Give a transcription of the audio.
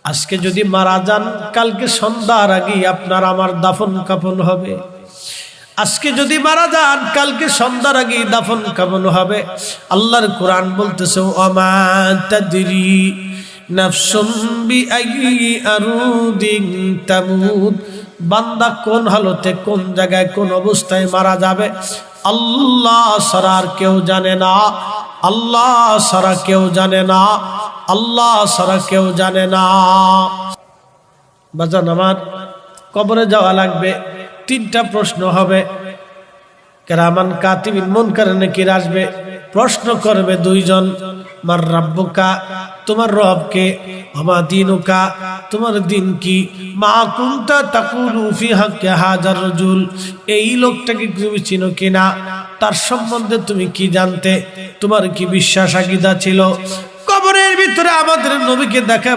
আজকে যদি মারা যান কালকে সন্ধ্যার আগে আপনার আমার দাফন কাফন হবে। আজকে যদি মারা যান কালকে সন্ধ্যার আগে দাফন কাফন হবে। আল্লাহর কোরআন বলতেছে ওমা তাদরি নাফসুম বিআইয়ি আরদিন তামুত, বান্দা কোন হালতে কোন জায়গায় কোন অবস্থায় মারা যাবে আল্লাহ ছাড়া আর কেউ জানে না। আল্লাহ ছাড়া কেউ জানে না। আল্লাহ ছাড়া কেউ জানে না। বাজান আমার, কবরে যাওয়া লাগবে, তিনটা প্রশ্ন হবে। কেরামান কাতিবিন মুনকার নাকির আসবে, প্রশ্ন করবে দুইজন, মার রাব্বুকা, তোমার রব কে, আমা দিনুকা, তোমার দিন কি, মা কুনতা তাকুলু ফি হাক্কি হাজার রাজুল, এই লোকটাকে তুমি চিনো কিনা, তার সম্বন্ধে তুমি কি জানতে, তোমার কি বিশ্বাস আকীদা ছিল। কবরের ভিতরে আমাদের নবীকে দেখা